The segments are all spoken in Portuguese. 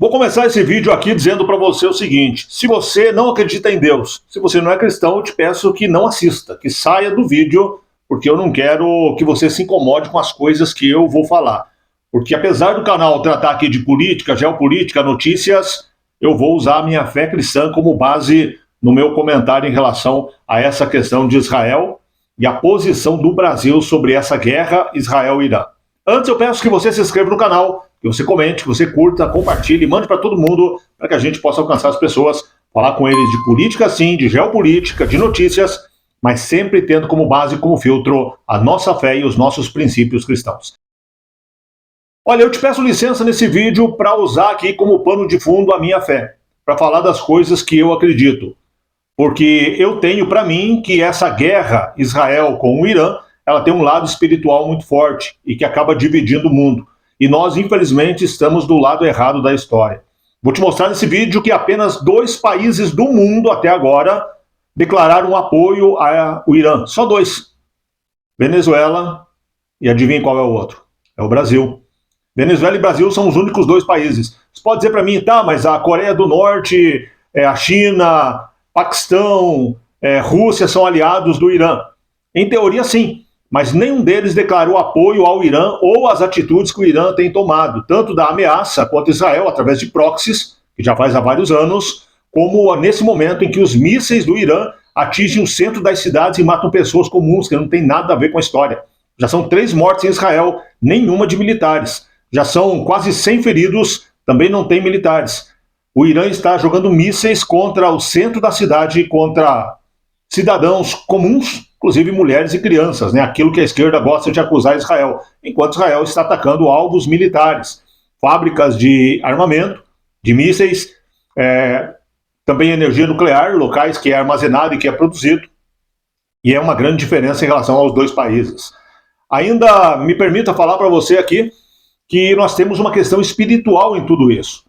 Vou começar esse vídeo aqui dizendo para você o seguinte: se você não acredita em Deus, se você não é cristão, eu te peço que não assista, que saia do vídeo, porque eu não quero que você se incomode com as coisas que eu vou falar. Porque apesar do canal tratar aqui de política, geopolítica, notícias, eu vou usar a minha fé cristã como base no meu comentário em relação a essa questão de Israel e a posição do Brasil sobre essa guerra Israel-Irã. Antes eu peço que você se inscreva no canal, que você comente, que você curta, compartilhe, mande para todo mundo, para que a gente possa alcançar as pessoas, falar com eles de política sim, de geopolítica, de notícias, mas sempre tendo como base, como filtro, a nossa fé e os nossos princípios cristãos. Olha, eu te peço licença nesse vídeo para usar aqui como pano de fundo a minha fé, para falar das coisas que eu acredito. Porque eu tenho para mim que essa guerra Israel com o Irã, ela tem um lado espiritual muito forte e que acaba dividindo o mundo. E nós, infelizmente, estamos do lado errado da história. Vou te mostrar nesse vídeo que apenas 2 países do mundo, até agora, declararam apoio ao Irã. Só 2. Venezuela e adivinha qual é o outro? É o Brasil. Venezuela e Brasil são os únicos 2 países. Você pode dizer para mim, tá, mas a Coreia do Norte, a China, Paquistão, Rússia são aliados do Irã. Em teoria, sim. Mas nenhum deles declarou apoio ao Irã ou às atitudes que o Irã tem tomado, tanto da ameaça contra Israel através de proxies, que já faz há vários anos, como nesse momento em que os mísseis do Irã atingem o centro das cidades e matam pessoas comuns, que não tem nada a ver com a história. Já são 3 mortes em Israel, nenhuma de militares. Já são quase 100 feridos, também não tem militares. O Irã está jogando mísseis contra o centro da cidade, contra cidadãos comuns, inclusive mulheres e crianças, né? Aquilo que a esquerda gosta de acusar Israel, enquanto Israel está atacando alvos militares, fábricas de armamento, de mísseis, também energia nuclear, locais que é armazenado e que é produzido, e é uma grande diferença em relação aos 2 países. Ainda me permita falar para você aqui que nós temos uma questão espiritual em tudo isso.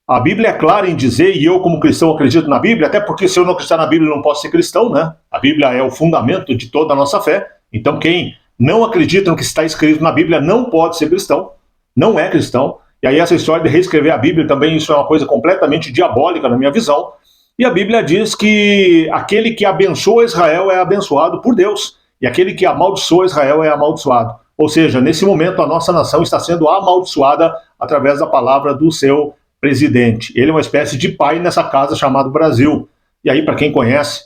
A Bíblia é clara em dizer, e eu como cristão acredito na Bíblia, até porque se eu não acreditar na Bíblia eu não posso ser cristão, né? A Bíblia é o fundamento de toda a nossa fé, então quem não acredita no que está escrito na Bíblia não pode ser cristão, não é cristão, e aí essa história de reescrever a Bíblia também, isso é uma coisa completamente diabólica na minha visão, e a Bíblia diz que aquele que abençoa Israel é abençoado por Deus, e aquele que amaldiçoa Israel é amaldiçoado. Ou seja, nesse momento a nossa nação está sendo amaldiçoada através da palavra do seu presidente. Ele é uma espécie de pai nessa casa chamado Brasil. E aí, para quem conhece,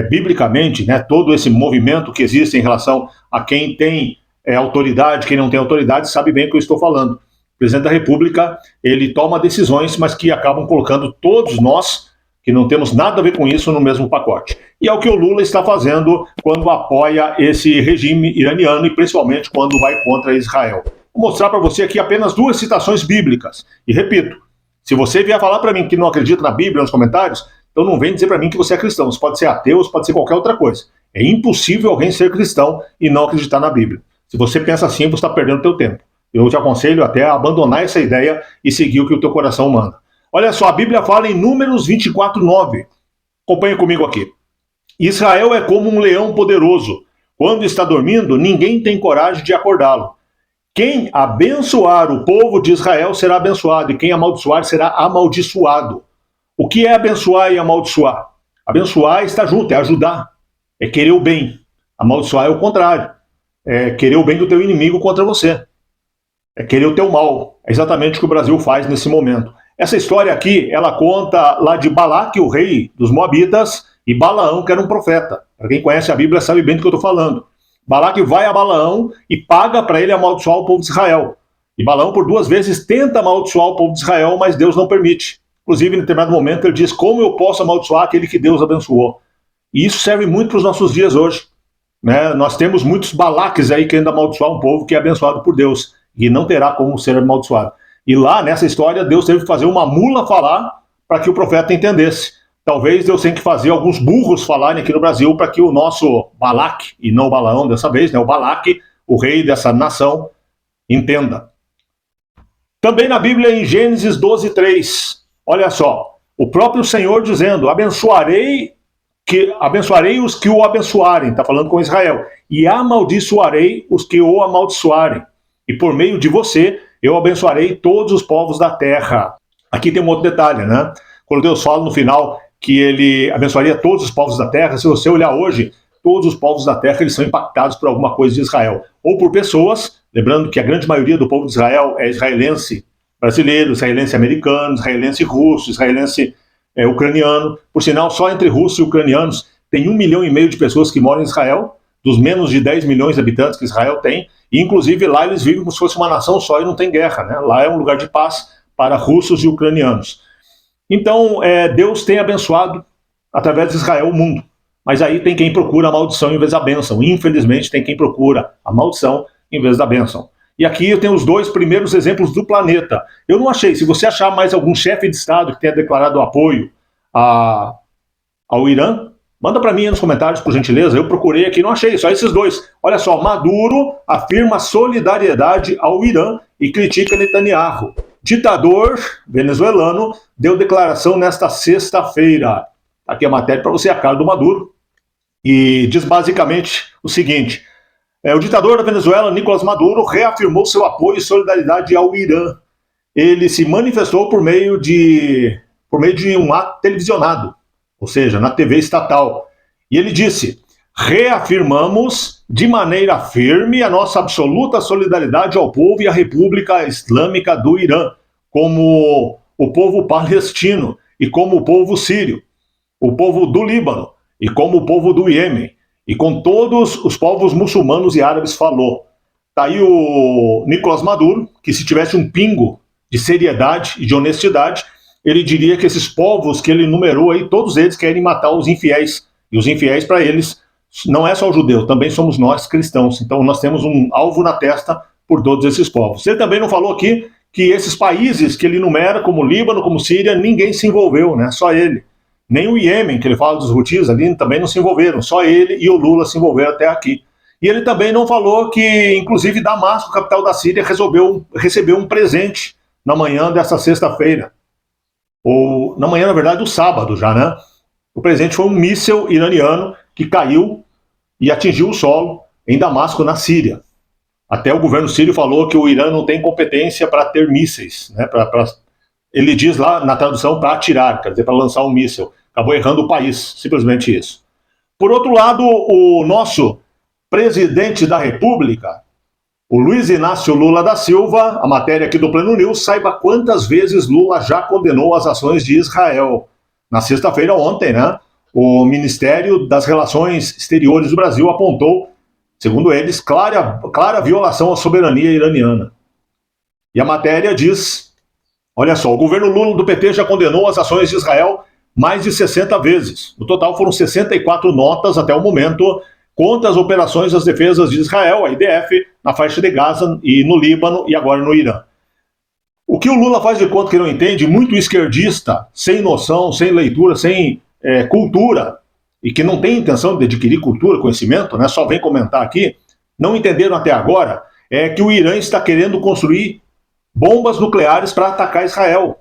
biblicamente, né, todo esse movimento que existe em relação a quem tem autoridade, quem não tem autoridade, sabe bem o que eu estou falando. O presidente da República, ele toma decisões, mas que acabam colocando todos nós, que não temos nada a ver com isso, no mesmo pacote. E é o que o Lula está fazendo quando apoia esse regime iraniano e principalmente quando vai contra Israel. Vou mostrar para você aqui apenas 2 citações bíblicas. E repito, se você vier falar para mim que não acredita na Bíblia nos comentários, então não vem dizer para mim que você é cristão. Você pode ser ateu, você pode ser qualquer outra coisa. É impossível alguém ser cristão e não acreditar na Bíblia. Se você pensa assim, você está perdendo o teu tempo. Eu te aconselho até a abandonar essa ideia e seguir o que o teu coração manda. Olha só, a Bíblia fala em Números 24:9. Acompanha comigo aqui. Israel é como um leão poderoso. Quando está dormindo, ninguém tem coragem de acordá-lo. Quem abençoar o povo de Israel será abençoado, e quem amaldiçoar será amaldiçoado. O que é abençoar e amaldiçoar? Abençoar está junto, é ajudar, é querer o bem. Amaldiçoar é o contrário, é querer o bem do teu inimigo contra você. É querer o teu mal. É exatamente o que o Brasil faz nesse momento. Essa história aqui, ela conta lá de Balaque, o rei dos Moabitas, e Balaão, que era um profeta. Para quem conhece a Bíblia sabe bem do que eu estou falando. Balaque vai a Balaão e paga para ele amaldiçoar o povo de Israel. E Balaão por 2 vezes tenta amaldiçoar o povo de Israel, mas Deus não permite. Inclusive, em determinado momento, ele diz: como eu posso amaldiçoar aquele que Deus abençoou? E isso serve muito para os nossos dias hoje. Né? Nós temos muitos Balaques aí querendo amaldiçoar um povo que é abençoado por Deus, e não terá como ser amaldiçoado. E lá, nessa história, Deus teve que fazer uma mula falar para que o profeta entendesse. Talvez Deus tenha que fazer alguns burros falarem aqui no Brasil para que o nosso Balaque, e não o Balaão dessa vez, né, o Balaque, o rei dessa nação, entenda. Também na Bíblia, em Gênesis 12:3, olha só, o próprio Senhor dizendo: abençoarei os que o abençoarem, está falando com Israel, e amaldiçoarei os que o amaldiçoarem, e por meio de você eu abençoarei todos os povos da terra. aqui tem um outro detalhe, né? Quando Deus fala no final que ele abençoaria todos os povos da terra, se você olhar hoje, todos os povos da terra eles são impactados por alguma coisa de Israel, ou por pessoas, lembrando que a grande maioria do povo de Israel é israelense brasileiro, israelense americano, israelense russo, israelense ucraniano. Por sinal, só entre russos e ucranianos tem 1,5 milhão de pessoas que moram em Israel, dos menos de 10 milhões de habitantes que Israel tem, e inclusive lá eles vivem como se fosse uma nação só e não tem guerra, né? Lá é um lugar de paz para russos e ucranianos. Então, Deus tem abençoado, através de Israel, o mundo. Mas aí tem quem procura a maldição em vez da bênção. Infelizmente, tem quem procura a maldição em vez da bênção. E aqui eu tenho os 2 primeiros exemplos do planeta. Eu não achei. Se você achar mais algum chefe de Estado que tenha declarado apoio ao Irã, manda para mim aí nos comentários, por gentileza. Eu procurei aqui, não achei. Só esses 2. Olha só, Maduro afirma solidariedade ao Irã e critica Netanyahu. Ditador venezuelano deu declaração nesta sexta-feira. Aqui a matéria para você, a cara do Maduro. E diz basicamente o seguinte: o ditador da Venezuela, Nicolás Maduro, reafirmou seu apoio e solidariedade ao Irã. Ele se manifestou por meio de um ato televisionado, ou seja, na TV estatal. E ele disse: reafirmamos de maneira firme a nossa absoluta solidariedade ao povo e à República Islâmica do Irã, como o povo palestino e como o povo sírio, o povo do Líbano e como o povo do Iêmen, e com todos os povos muçulmanos e árabes, falou. Está aí o Nicolás Maduro, que se tivesse um pingo de seriedade e de honestidade, ele diria que esses povos que ele numerou aí, todos eles querem matar os infiéis. E os infiéis, para eles, não é só o judeu, também somos nós cristãos. Então nós temos um alvo na testa por todos esses povos. Ele também não falou aqui que esses países que ele numera, como Líbano, como Síria, ninguém se envolveu, né? Só ele. Nem o Iêmen, que ele fala dos Houthis ali, também não se envolveram. Só ele e o Lula se envolveram até aqui. E ele também não falou que, inclusive, Damasco, capital da Síria, recebeu um presente na manhã dessa sexta-feira. Ou, na manhã, na verdade, do sábado já, né? O presente foi um míssil iraniano que caiu e atingiu o solo em Damasco, na Síria. Até o governo sírio falou que o Irã não tem competência para ter mísseis, né? Ele diz lá na tradução para atirar, quer dizer, para lançar um míssil. Acabou errando o país, simplesmente isso. Por outro lado, o nosso presidente da República, o Luiz Inácio Lula da Silva, a matéria aqui do Pleno News, saiba quantas vezes Lula já condenou as ações de Israel. Na sexta-feira, ontem, né, o Ministério das Relações Exteriores do Brasil apontou, segundo eles, clara violação à soberania iraniana. E a matéria diz, olha só, o governo Lula do PT já condenou as ações de Israel mais de 60 vezes. No total foram 64 notas até o momento contra as operações das defesas de Israel, a IDF, na faixa de Gaza e no Líbano e agora no Irã. O que o Lula faz de conta que não entende, muito esquerdista, sem noção, sem leitura, sem cultura, e que não tem intenção de adquirir cultura, conhecimento, né, só vem comentar aqui, não entenderam até agora, é que o Irã está querendo construir bombas nucleares para atacar Israel.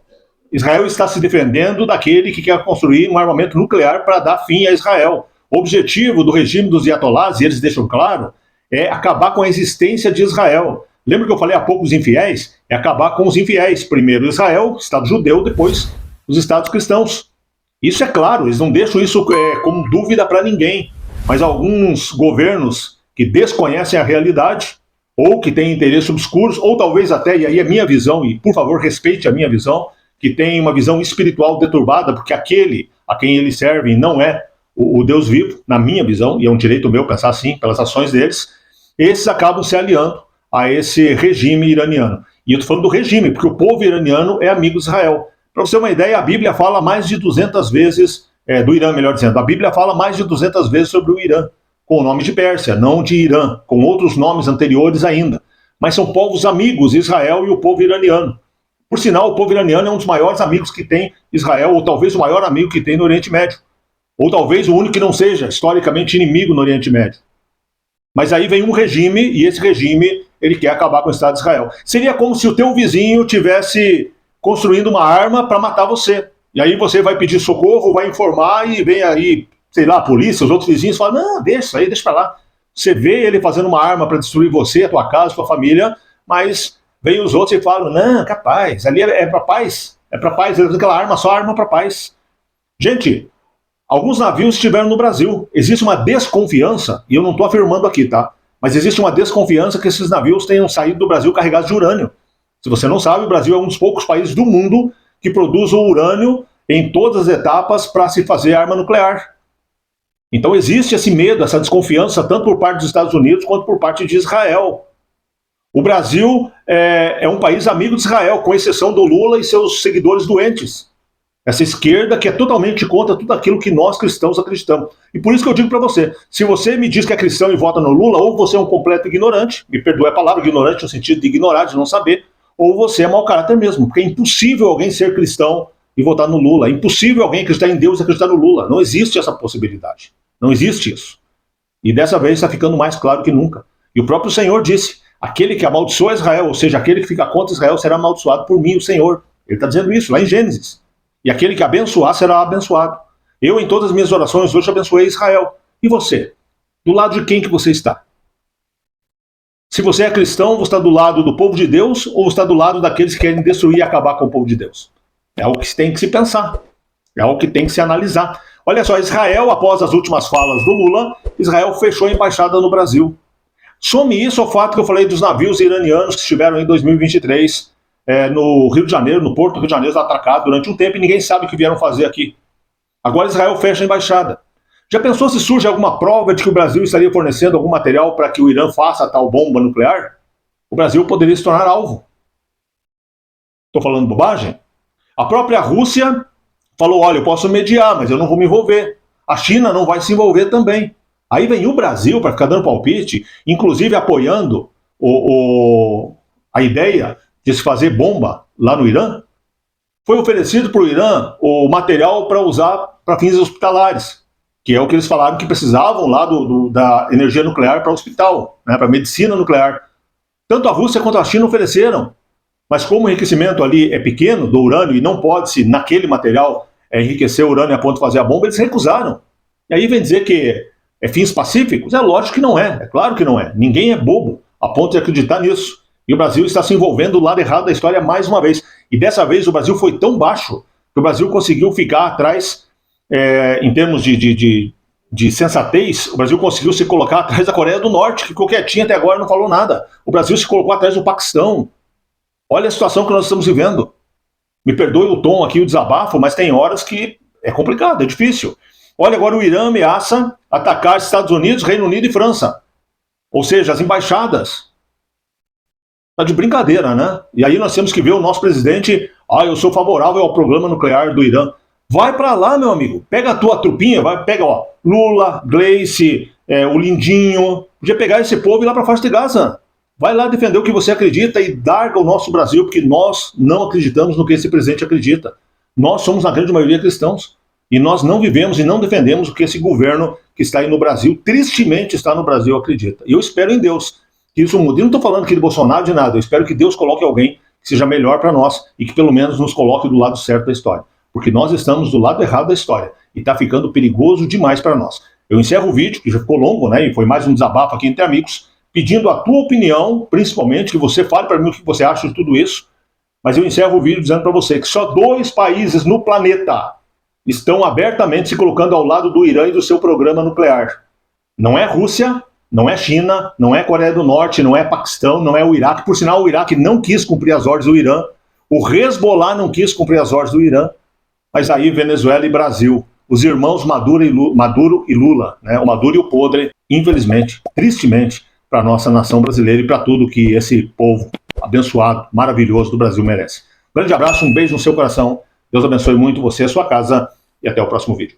Israel está se defendendo daquele que quer construir um armamento nuclear para dar fim a Israel. O objetivo do regime dos Ayatollahs, e eles deixam claro, é acabar com a existência de Israel. Lembra que eu falei há pouco dos infiéis? É acabar com os infiéis. Primeiro Israel, Estado judeu, depois os Estados cristãos. Isso é claro, eles não deixam isso como dúvida para ninguém. Mas alguns governos que desconhecem a realidade, ou que têm interesses obscuros, ou talvez até, e aí é minha visão, e por favor respeite a minha visão, que tem uma visão espiritual deturbada, porque aquele a quem eles servem não é o Deus vivo, na minha visão, e é um direito meu pensar assim, pelas ações deles, esses acabam se aliando a esse regime iraniano. E eu estou falando do regime, porque o povo iraniano é amigo de Israel. Para você ter uma ideia, a Bíblia fala mais de 200 vezes, do Irã, melhor dizendo, a Bíblia fala mais de 200 vezes sobre o Irã, com o nome de Pérsia, não de Irã, com outros nomes anteriores ainda. Mas são povos amigos, Israel e o povo iraniano. Por sinal, o povo iraniano é um dos maiores amigos que tem Israel, ou talvez o maior amigo que tem no Oriente Médio. Ou talvez o único que não seja historicamente inimigo no Oriente Médio. Mas aí vem um regime, e esse regime ele quer acabar com o Estado de Israel. Seria como se o teu vizinho tivesse construindo uma arma para matar você. E aí você vai pedir socorro, vai informar e vem aí, sei lá, a polícia, os outros vizinhos falam, não, deixa para lá. Você vê ele fazendo uma arma para destruir você, a tua casa, a tua família, mas vem os outros e falam, não, capaz, ali é para paz. É para paz, eles aquela arma, só arma para paz. Gente, alguns navios estiveram no Brasil. Existe uma desconfiança, e eu não estou afirmando aqui, tá? Mas existe uma desconfiança que esses navios tenham saído do Brasil carregados de urânio. Se você não sabe, o Brasil é um dos poucos países do mundo que produz o urânio em todas as etapas para se fazer arma nuclear. Então existe esse medo, essa desconfiança, tanto por parte dos Estados Unidos quanto por parte de Israel. O Brasil é um país amigo de Israel, com exceção do Lula e seus seguidores doentes. Essa esquerda que é totalmente contra tudo aquilo que nós cristãos acreditamos. E por isso que eu digo para você, se você me diz que é cristão e vota no Lula, ou você é um completo ignorante, me perdoe a palavra ignorante no sentido de ignorar, de não saber, ou você é mau caráter mesmo, porque é impossível alguém ser cristão e votar no Lula. É impossível alguém acreditar em Deus e acreditar no Lula. Não existe essa possibilidade. Não existe isso. E dessa vez está ficando mais claro que nunca. E o próprio Senhor disse, aquele que amaldiçoa Israel, ou seja, aquele que fica contra Israel, será amaldiçoado por mim, o Senhor. Ele está dizendo isso lá em Gênesis. E aquele que abençoar será abençoado. Eu, em todas as minhas orações, hoje abençoei Israel. E você? Do lado de quem que você está? Se você é cristão, você está do lado do povo de Deus ou está do lado daqueles que querem destruir e acabar com o povo de Deus? É algo que tem que se pensar. É algo que tem que se analisar. Olha só, Israel, após as últimas falas do Lula, Israel fechou a embaixada no Brasil. Some isso ao fato que eu falei dos navios iranianos que estiveram em 2023 no Rio de Janeiro, no Porto do Rio de Janeiro, atracados durante um tempo e ninguém sabe o que vieram fazer aqui. Agora Israel fecha a embaixada. Já pensou se surge alguma prova de que o Brasil estaria fornecendo algum material para que o Irã faça a tal bomba nuclear? O Brasil poderia se tornar alvo. Estou falando bobagem? A própria Rússia falou, olha, eu posso mediar, mas eu não vou me envolver. A China não vai se envolver também. Aí vem o Brasil para ficar dando palpite, inclusive apoiando a ideia de se fazer bomba lá no Irã. Foi oferecido para o Irã o material para usar para fins hospitalares, que é o que eles falaram que precisavam lá da energia nuclear para o hospital, né, para a medicina nuclear. Tanto a Rússia quanto a China ofereceram, mas como o enriquecimento ali é pequeno do urânio e não pode-se, naquele material, enriquecer o urânio a ponto de fazer a bomba, eles recusaram. E aí vem dizer que é fins pacíficos? É lógico que não é claro que não é. Ninguém é bobo a ponto de acreditar nisso. E o Brasil está se envolvendo do lado errado da história mais uma vez. E dessa vez o Brasil foi tão baixo que o Brasil conseguiu ficar atrás, em termos de sensatez, o Brasil conseguiu se colocar atrás da Coreia do Norte, que quietinha até agora não falou nada. O Brasil se colocou atrás do Paquistão. Olha a situação que nós estamos vivendo. Me perdoe o tom aqui, o desabafo, mas tem horas que é complicado, é difícil. Olha, agora o Irã ameaça atacar Estados Unidos, Reino Unido e França. Ou seja, as embaixadas. Tá de brincadeira, né? E aí nós temos que ver o nosso presidente, eu sou favorável ao programa nuclear do Irã. Vai pra lá, meu amigo. Pega a tua trupinha, pega, Lula, Gleice, o Lindinho. Podia pegar esse povo e ir lá pra faixa de Gaza. Vai lá defender o que você acredita e larga o nosso Brasil, porque nós não acreditamos no que esse presidente acredita. Nós somos, na grande maioria, cristãos. E nós não vivemos e não defendemos o que esse governo que está aí no Brasil, tristemente está no Brasil, acredita. E eu espero em Deus que isso mude. Eu não estou falando aqui de Bolsonaro, de nada. Eu espero que Deus coloque alguém que seja melhor para nós e que pelo menos nos coloque do lado certo da história. Porque nós estamos do lado errado da história. E está ficando perigoso demais para nós. Eu encerro o vídeo, que já ficou longo, né? E foi mais um desabafo aqui entre amigos, pedindo a tua opinião, principalmente, que você fale para mim o que você acha de tudo isso. Mas eu encerro o vídeo dizendo para você que só 2 países no planeta estão abertamente se colocando ao lado do Irã e do seu programa nuclear. Não é Rússia, não é China, não é Coreia do Norte, não é Paquistão, não é o Iraque. Por sinal, o Iraque não quis cumprir as ordens do Irã. O Hezbollah não quis cumprir as ordens do Irã. Mas aí Venezuela e Brasil, os irmãos Maduro e Lula, né? O Maduro e o Podre, infelizmente, tristemente, para a nossa nação brasileira e para tudo que esse povo abençoado, maravilhoso do Brasil merece. Um grande abraço, um beijo no seu coração. Deus abençoe muito você, a sua casa, e até o próximo vídeo.